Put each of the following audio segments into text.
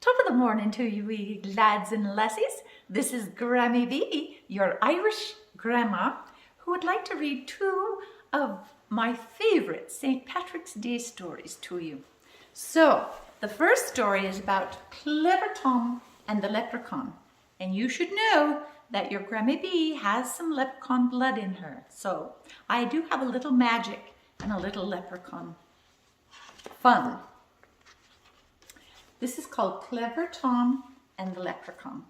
Top of the morning to you wee lads and lassies. This is Grammy B, your Irish grandma, who would like to read two of my favourite St. Patrick's Day stories to you. So, the first story is about Clever Tom and the Leprechaun. And you should know that your Grammy B has some leprechaun blood in her. So, I do have a little magic and a little leprechaun fun. This is called Clever Tom and the Leprechaun.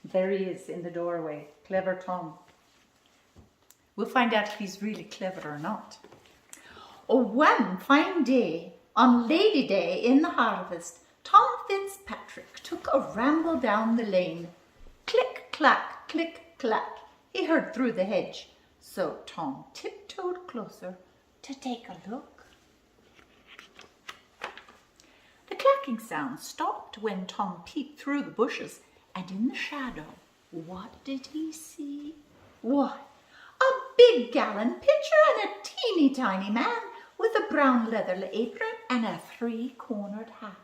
There he is in the doorway, Clever Tom. We'll find out if he's really clever or not. Oh, one fine day, on Lady Day in the harvest, Tom Fitzpatrick took a ramble down the lane. Click, clack, click, clack, he heard through the hedge. So Tom tiptoed closer to take a look. The clacking sound stopped when Tom peeped through the bushes, and in the shadow, what did he see? Why, a big gallon pitcher and a teeny tiny man with a brown leather apron and a three-cornered hat.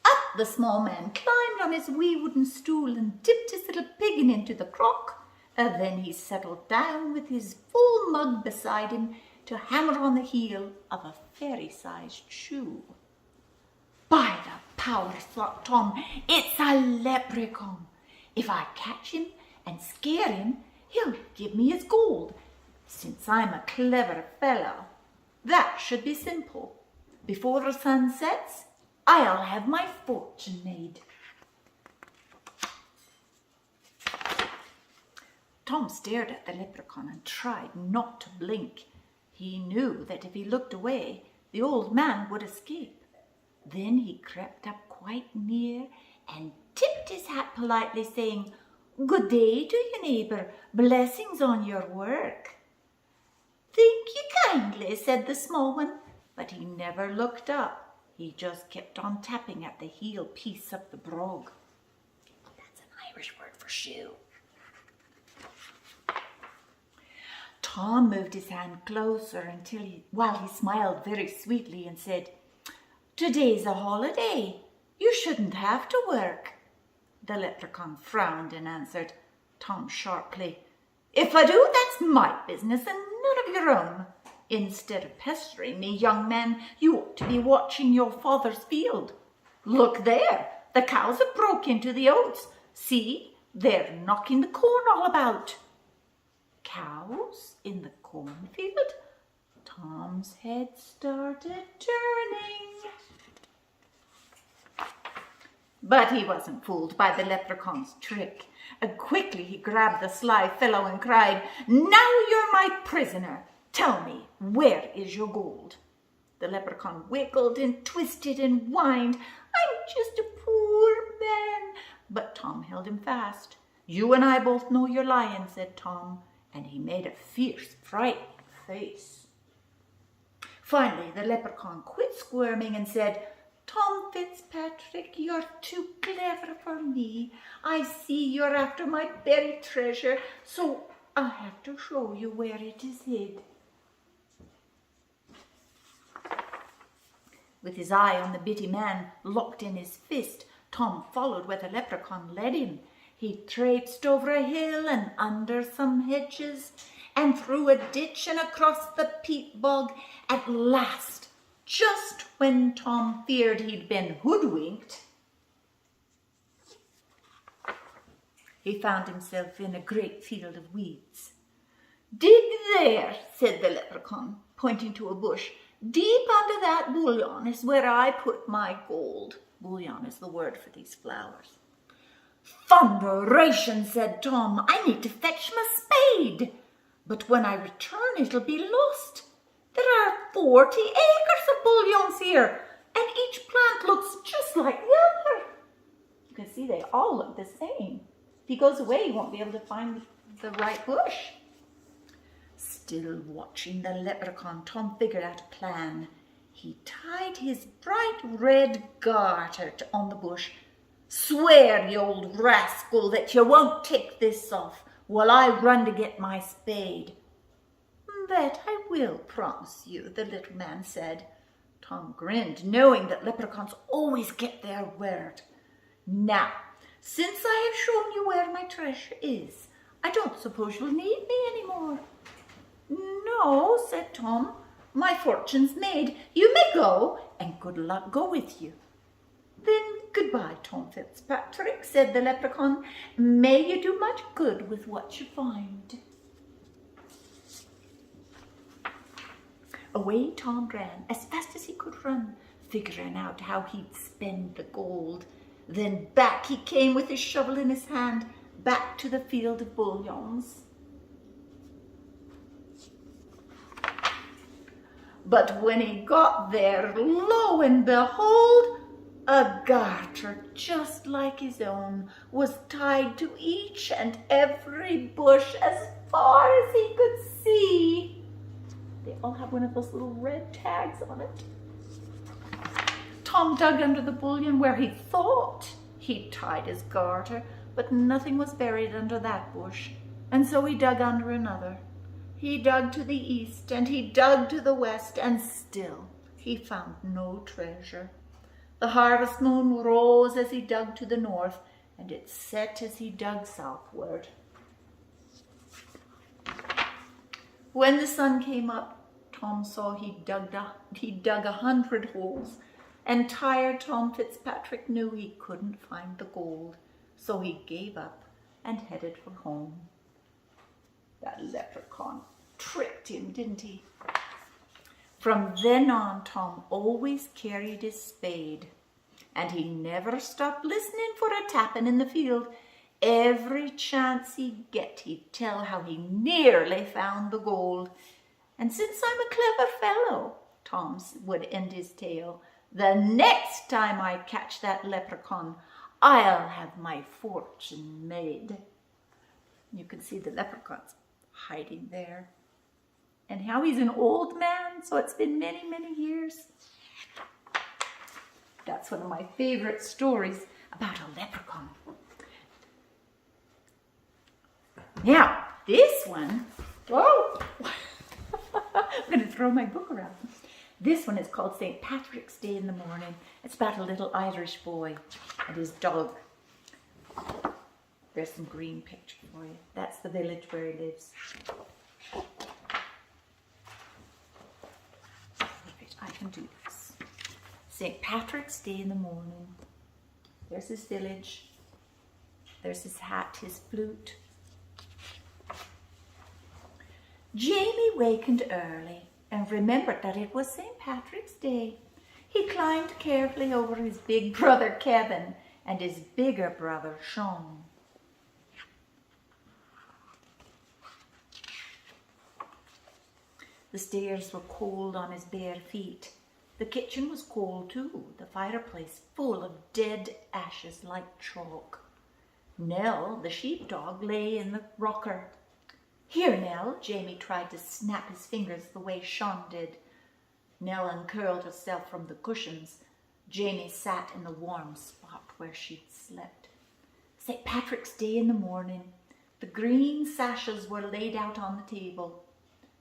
Up the small man climbed on his wee wooden stool and dipped his little piggin into the crock. Then he settled down with his full mug beside him to hammer on the heel of a fairy-sized shoe. By the power, thought Tom, it's a leprechaun. If I catch him and scare him, he'll give me his gold. Since I'm a clever fellow, that should be simple. Before the sun sets, I'll have my fortune made. Tom stared at the leprechaun and tried not to blink. He knew that if he looked away, the old man would escape. Then he crept up quite near and tipped his hat politely, saying, "Good day to you, neighbour. Blessings on your work." "Thank you kindly," said the small one, but he never looked up. He just kept on tapping at the heel piece of the brog. That's an Irish word for shoe. Tom moved his hand closer while he smiled very sweetly and said, "Today's a holiday. You shouldn't have to work." The leprechaun frowned and answered Tom sharply, "If I do, that's my business and none of your own. Instead of pestering me, young man, you ought to be watching your father's field. Look there, the cows have broke into the oats. See, they're knocking the corn all about." Cows in the cornfield? Tom's head started turning. But he wasn't fooled by the leprechaun's trick. Quickly he grabbed the sly fellow and cried, "Now you're my prisoner. Tell me, where is your gold?" The leprechaun wiggled and twisted and whined. "I'm just a poor man." But Tom held him fast. "You and I both know you're lying," said Tom, and he made a fierce, frightened face. Finally, the leprechaun quit squirming and said, "Tom Fitzpatrick, you're too clever for me. I see you're after my buried treasure, so I'll have to show you where it is hid." With his eye on the bitty man locked in his fist, Tom followed where the leprechaun led him. He traipsed over a hill and under some hedges and through a ditch and across the peat bog. At last, just when Tom feared he'd been hoodwinked, he found himself in a great field of weeds. "Dig there," said the leprechaun, pointing to a bush. "Deep under that bullion is where I put my gold." Bullion is the word for these flowers. "Thunderation," said Tom, "I need to fetch my spade. But when I return, it'll be lost. There are 40 acres of bullions here, and each plant looks just like the other." You can see they all look the same. If he goes away, he won't be able to find the right bush. Still watching the leprechaun, Tom figured out a plan. He tied his bright red garter on the bush. "Swear, you old rascal, that you won't take this off while I run to get my spade." "That I will promise you," the little man said. Tom grinned, knowing that leprechauns always get their word. "Now, since I have shown you where my treasure is, I don't suppose you'll need me any more." "No," said Tom, "my fortune's made. You may go, and good luck go with you." "Then goodbye, Tom Fitzpatrick," said the leprechaun. "May you do much good with what you find." Away Tom ran as fast as he could run, figuring out how he'd spend the gold. Then back he came with his shovel in his hand, back to the field of bullions. But when he got there, lo and behold, a garter just like his own was tied to each and every bush as far as he could see. They all have one of those little red tags on it. Tom dug under the bullion where he thought he'd tied his garter, but nothing was buried under that bush, and so he dug under another. He dug to the east and he dug to the west, and still he found no treasure. The harvest moon rose as he dug to the north, and it set as he dug southward. When the sun came up, Tom saw he'd dug 100 holes, and tired Tom Fitzpatrick knew he couldn't find the gold, so he gave up and headed for home. That leprechaun tricked him, didn't he? From then on, Tom always carried his spade, and he never stopped listening for a tapping in the field. Every chance he'd get, he'd tell how he nearly found the gold. "And since I'm a clever fellow," Tom would end his tale, "the next time I catch that leprechaun, I'll have my fortune made." You can see the leprechaun's hiding there. And how he's an old man, so it's been many, many years. That's one of my favorite stories about a leprechaun. Now, this one, whoa, I'm going to throw my book around. This one is called St. Patrick's Day in the Morning. It's about a little Irish boy and his dog. There's some green picture for you. That's the village where he lives. I can do this. St. Patrick's Day in the morning. There's his village. There's his hat, his flute. Jamie wakened early and remembered that it was St. Patrick's Day. He climbed carefully over his big brother Kevin and his bigger brother Sean. The stairs were cold on his bare feet. The kitchen was cold too, the fireplace full of dead ashes like chalk. Nell, the sheepdog, lay in the rocker. "Here, Nell," Jamie tried to snap his fingers the way Sean did. Nell uncurled herself from the cushions. Jamie sat in the warm spot where she'd slept. St. Patrick's Day in the morning. The green sashes were laid out on the table.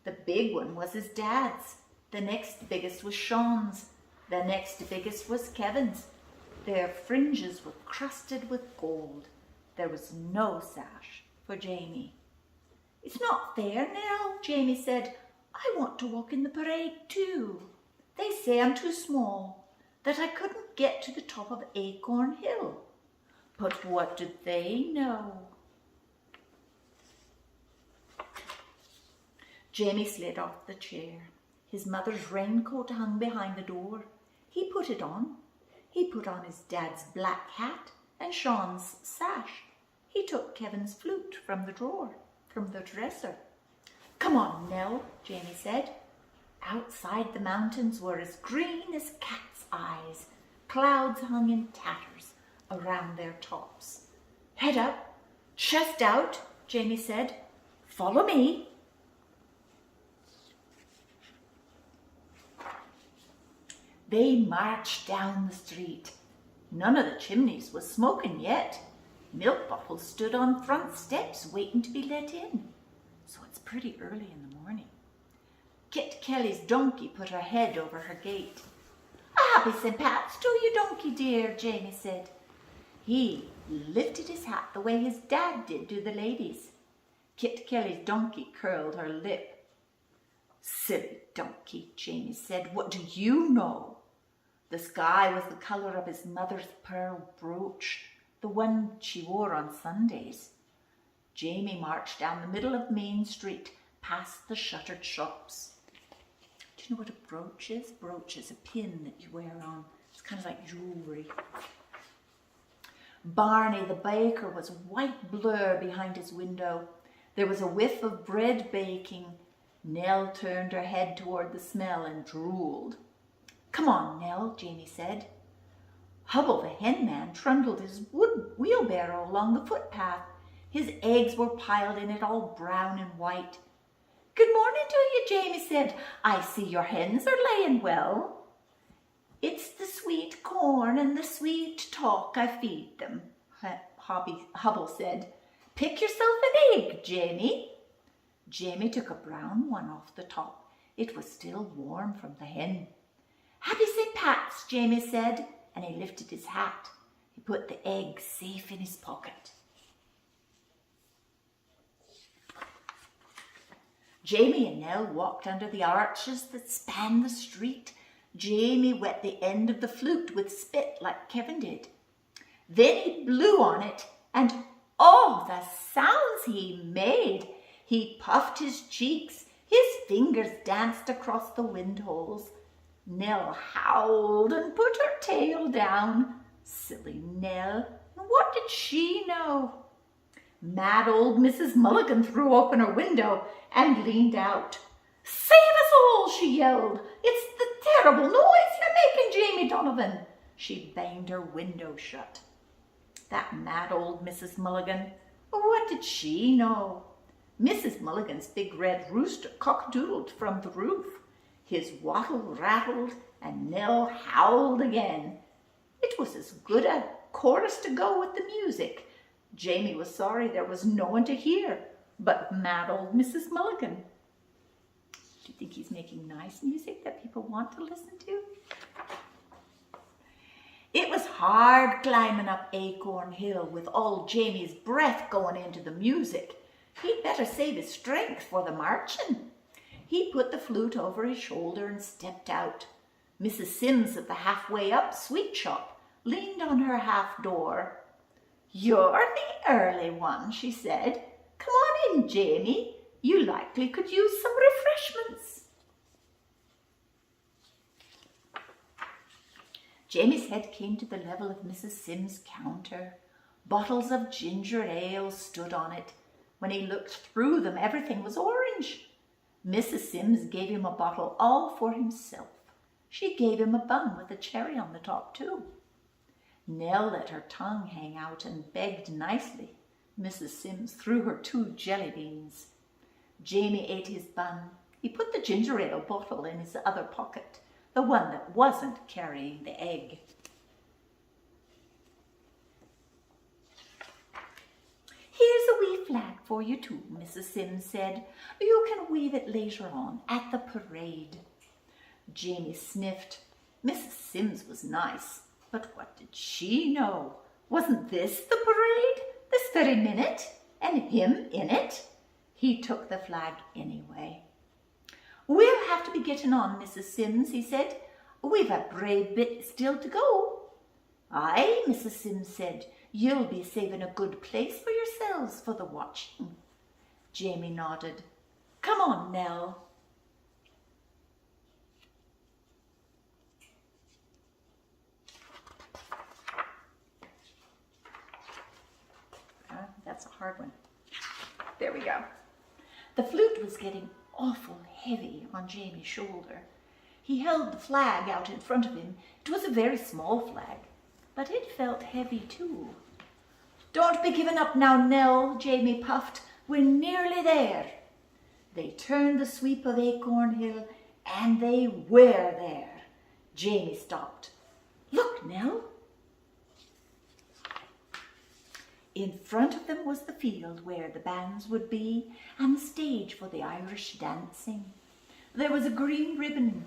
The big one was his dad's. The next biggest was Sean's. The next biggest was Kevin's. Their fringes were crusted with gold. There was no sash for Jamie. "It's not fair, Nell," Jamie said. "I want to walk in the parade too. They say I'm too small, that I couldn't get to the top of Acorn Hill. But what do they know?" Jamie slid off the chair. His mother's raincoat hung behind the door. He put it on. He put on his dad's black hat and Sean's sash. He took Kevin's flute from the drawer, from the dresser. "Come on, Nell," Jamie said. Outside, the mountains were as green as cat's eyes. Clouds hung in tatters around their tops. "Head up, chest out," Jamie said. "Follow me." They marched down the street. None of the chimneys was smoking yet. Milk bottles stood on front steps waiting to be let in. So it's pretty early in the morning. Kit Kelly's donkey put her head over her gate. "A happy St. Pat's to you, donkey dear," Jamie said. He lifted his hat the way his dad did to the ladies. Kit Kelly's donkey curled her lip. "Silly donkey," Jamie said, "what do you know?" The sky was the colour of his mother's pearl brooch, the one she wore on Sundays. Jamie marched down the middle of Main Street, past the shuttered shops. Do you know what a brooch is? Brooch is a pin that you wear on. It's kind of like jewellery. Barney the baker was a white blur behind his window. There was a whiff of bread baking. Nell turned her head toward the smell and drooled. "Come on, Nell," Jamie said. Hubble the hen man trundled his wood wheelbarrow along the footpath. His eggs were piled in it, all brown and white. "Good morning to you," Jamie said. "I see your hens are laying well." "It's the sweet corn and the sweet talk I feed them," Hubble said. "Pick yourself an egg, Jamie." Jamie took a brown one off the top. It was still warm from the hen. "Happy St. Pat's," Jamie said, and he lifted his hat. He put the egg safe in his pocket. Jamie and Nell walked under the arches that spanned the street. Jamie wet the end of the flute with spit like Kevin did. Then he blew on it, and oh, the sounds he made! He puffed his cheeks. His fingers danced across the windholes. Nell howled and put her tail down. Silly Nell! What did she know? Mad old Mrs. Mulligan threw open her window and leaned out. "Save us all!" she yelled. "It's the terrible noise you're making, Jamie Donovan." She banged her window shut. That mad old Mrs. Mulligan, what did she know? Mrs. Mulligan's big red rooster cock-a-doodled from the roof. His wattle rattled and Nell howled again. It was as good a chorus to go with the music. Jamie was sorry there was no one to hear but mad old Mrs. Mulligan. Do you think he's making nice music that people want to listen to? It was hard climbing up Acorn Hill with all Jamie's breath going into the music. He'd better save his strength for the marching. He put the flute over his shoulder and stepped out. Mrs. Sims of the halfway up sweet shop leaned on her half door. "You're the early one," she said. "Come on in, Jamie. You likely could use some refreshments." Jamie's head came to the level of Mrs. Sims' counter. Bottles of ginger ale stood on it. When he looked through them, everything was orange. Mrs. Sims gave him a bottle all for himself. She gave him a bun with a cherry on the top, too. Nell let her tongue hang out and begged nicely. Mrs. Sims threw her 2 jelly beans. Jamie ate his bun. He put the ginger ale bottle in his other pocket, the one that wasn't carrying the egg. "Here's a wee flag for you too," Mrs. Sims said. "You can wave it later on at the parade." Jamie sniffed. Mrs. Sims was nice, but what did she know? Wasn't this the parade? This very minute? And him in it? He took the flag anyway. "We'll have to be getting on, Mrs. Sims," he said. "We've a brave bit still to go." "Aye," Mrs. Sims said. "You'll be saving a good place for yourselves for the watching." Jamie nodded. "Come on, Nell." That's a hard one. There we go. The flute was getting awful heavy on Jamie's shoulder. He held the flag out in front of him. It was a very small flag, but it felt heavy too. "Don't be giving up now, Nell," Jamie puffed. "We're nearly there." They turned the sweep of Acorn Hill, and they were there. Jamie stopped. "Look, Nell." In front of them was the field where the bands would be and the stage for the Irish dancing. There was a green ribbon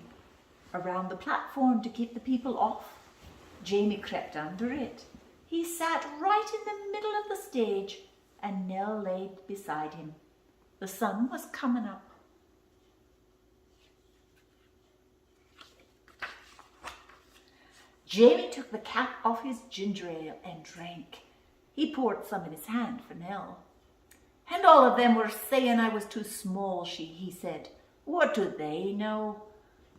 around the platform to keep the people off. Jamie crept under it. He sat right in the middle of the stage, and Nell lay beside him. The sun was coming up. Jamie took the cap off his ginger ale and drank. He poured some in his hand for Nell. And all of them were saying I was too small, he said. What do they know?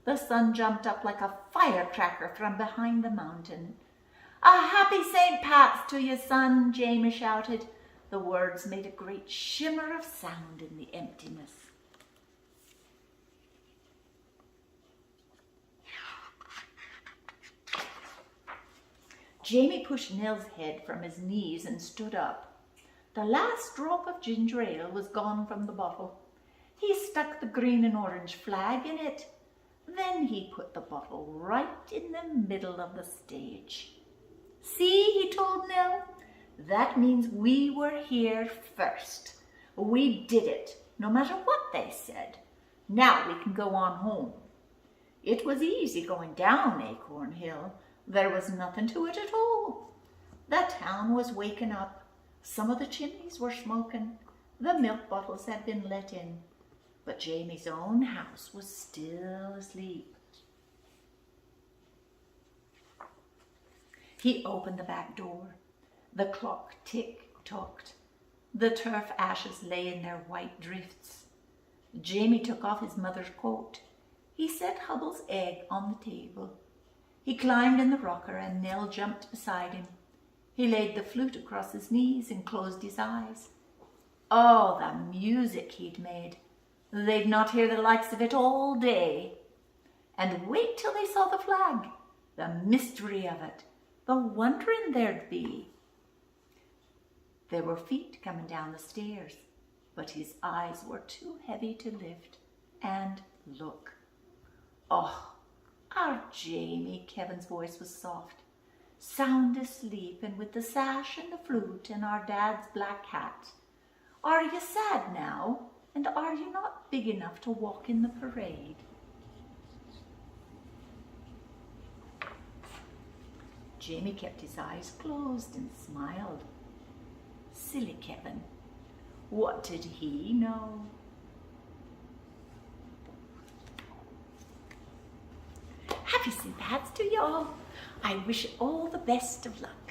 The sun jumped up like a firecracker from behind the mountain. A happy St. Pat's to you, son, Jamie shouted. The words made a great shimmer of sound in the emptiness. Jamie pushed Nell's head from his knees and stood up. The last drop of ginger ale was gone from the bottle. He stuck the green and orange flag in it. Then he put the bottle right in the middle of the stage. See, he told Nell, that means we were here first. We did it, no matter what they said. Now we can go on home. It was easy going down Acorn Hill. There was nothing to it at all. The town was waking up. Some of the chimneys were smoking. The milk bottles had been let in. But Jamie's own house was still asleep. He opened the back door. The clock tick-tocked. The turf ashes lay in their white drifts. Jamie took off his mother's coat. He set Hubble's egg on the table. He climbed in the rocker and Nell jumped beside him. He laid the flute across his knees and closed his eyes. Oh, the music he'd made! They'd not hear the likes of it all day. And wait till they saw the flag, the mystery of it, the wondering there'd be. There were feet coming down the stairs, but his eyes were too heavy to lift and look. Oh, our Jamie, Kevin's voice was soft, sound asleep and with the sash and the flute and our dad's black hat. Are you sad now? And are you not big enough to walk in the parade? Jamie kept his eyes closed and smiled. Silly Kevin. What did he know? Happy St. Pat's to you all. I wish you all the best of luck.